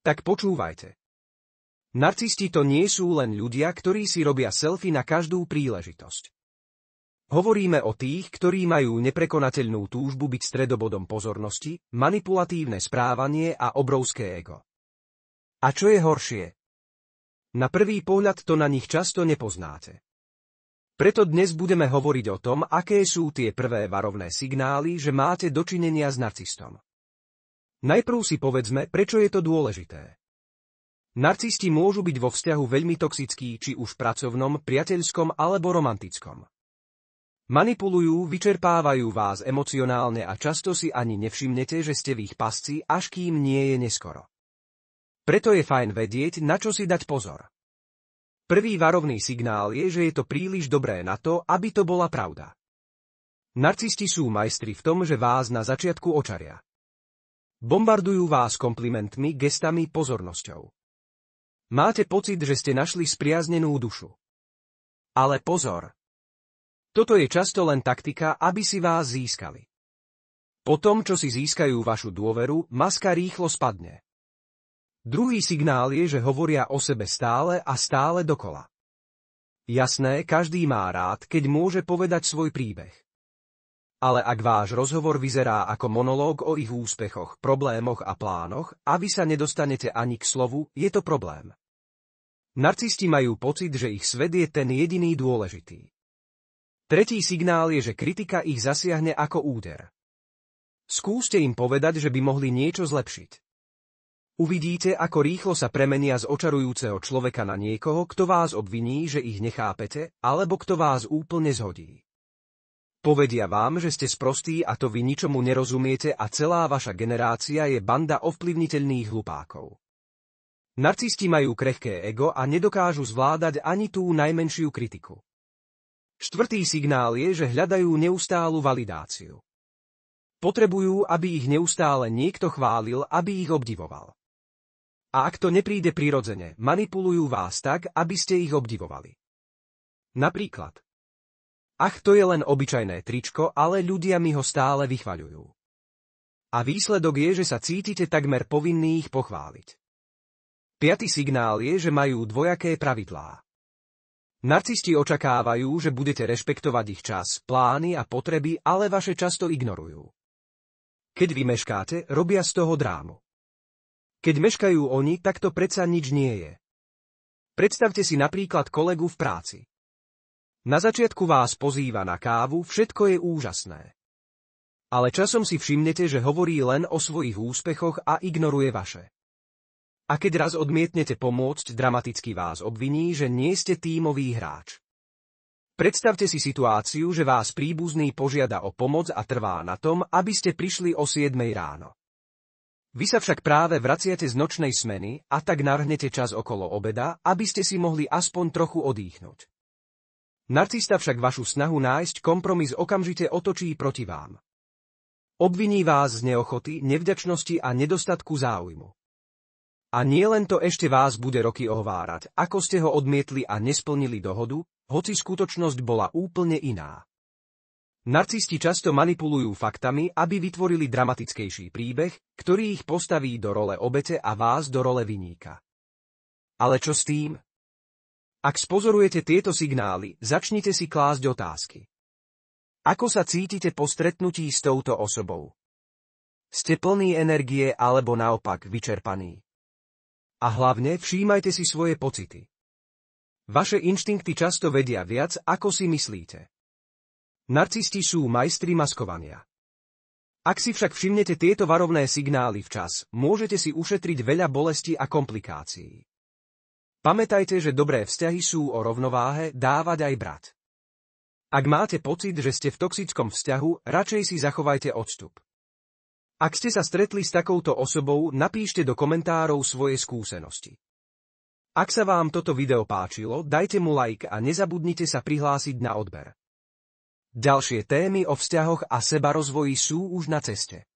Tak počúvajte. Narcisti to nie sú len ľudia, ktorí si robia selfie na každú príležitosť. Hovoríme o tých, ktorí majú neprekonateľnú túžbu byť stredobodom pozornosti, manipulatívne správanie a obrovské ego. A čo je horšie? Na prvý pohľad to na nich často nepoznáte. Preto dnes budeme hovoriť o tom, aké sú tie prvé varovné signály, že máte dočinenia s narcistom. Najprv si povedzme, prečo je to dôležité. Narcisti môžu byť vo vzťahu veľmi toxickí, či už pracovnom, priateľskom alebo romantickom. Manipulujú, vyčerpávajú vás emocionálne a často si ani nevšimnete, že ste v ich pasci, až kým nie je neskoro. Preto je fajn vedieť, na čo si dať pozor. Prvý varovný signál je, že je to príliš dobré na to, aby to bola pravda. Narcisti sú majstri v tom, že vás na začiatku očaria. Bombardujú vás komplimentmi, gestami, pozornosťou. Máte pocit, že ste našli spriaznenú dušu. Ale pozor! Toto je často len taktika, aby si vás získali. Po tom, čo si získajú vašu dôveru, maska rýchlo spadne. Druhý signál je, že hovoria o sebe stále a stále dokola. Jasné, každý má rád, keď môže povedať svoj príbeh. Ale ak váš rozhovor vyzerá ako monológ o ich úspechoch, problémoch a plánoch, a vy sa nedostanete ani k slovu, je to problém. Narcisti majú pocit, že ich svet je ten jediný dôležitý. Tretí signál je, že kritika ich zasiahne ako úder. Skúste im povedať, že by mohli niečo zlepšiť. Uvidíte, ako rýchlo sa premenia z očarujúceho človeka na niekoho, kto vás obviní, že ich nechápete, alebo kto vás úplne zhodí. Povedia vám, že ste sprostí a to vy ničomu nerozumiete a celá vaša generácia je banda ovplyvniteľných hlupákov. Narcisti majú krehké ego a nedokážu zvládať ani tú najmenšiu kritiku. Štvrtý signál je, že hľadajú neustálu validáciu. Potrebujú, aby ich neustále niekto chválil, aby ich obdivoval. A ak to nepríde prirodzene, manipulujú vás tak, aby ste ich obdivovali. Napríklad. Ach, to je len obyčajné tričko, ale ľudia mi ho stále vychvaľujú. A výsledok je, že sa cítite takmer povinní ich pochváliť. Piaty signál je, že majú dvojaké pravidlá. Narcisti očakávajú, že budete rešpektovať ich čas, plány a potreby, ale vaše často ignorujú. Keď vy meškáte, robia z toho drámu. Keď meškajú oni, tak to predsa nič nie je. Predstavte si napríklad kolegu v práci. Na začiatku vás pozýva na kávu, všetko je úžasné. Ale časom si všimnete, že hovorí len o svojich úspechoch a ignoruje vaše. A keď raz odmietnete pomôcť, dramaticky vás obviní, že nie ste tímový hráč. Predstavte si situáciu, že vás príbuzný požiada o pomoc a trvá na tom, aby ste prišli o 7 ráno. Vy sa však práve vraciate z nočnej smeny a tak navrhnete čas okolo obeda, aby ste si mohli aspoň trochu odýchnuť. Narcista však vašu snahu nájsť kompromis okamžite otočí proti vám. Obviní vás z neochoty, nevďačnosti a nedostatku záujmu. A nie len to, ešte vás bude roky ohovárať, ako ste ho odmietli a nesplnili dohodu, hoci skutočnosť bola úplne iná. Narcisti často manipulujú faktami, aby vytvorili dramatickejší príbeh, ktorý ich postaví do role obete a vás do role viníka. Ale čo s tým? Ak spozorujete tieto signály, začnite si klásť otázky. Ako sa cítite po stretnutí s touto osobou? Ste plní energie alebo naopak vyčerpaní? A hlavne všímajte si svoje pocity. Vaše inštinkty často vedia viac, ako si myslíte. Narcisti sú majstri maskovania. Ak si však všimnete tieto varovné signály včas, môžete si ušetriť veľa bolesti a komplikácií. Pamätajte, že dobré vzťahy sú o rovnováhe, dávať aj brať. Ak máte pocit, že ste v toxickom vzťahu, radšej si zachovajte odstup. Ak ste sa stretli s takouto osobou, napíšte do komentárov svoje skúsenosti. Ak sa vám toto video páčilo, dajte mu like a nezabudnite sa prihlásiť na odber. Ďalšie témy o vzťahoch a sebarozvoji sú už na ceste.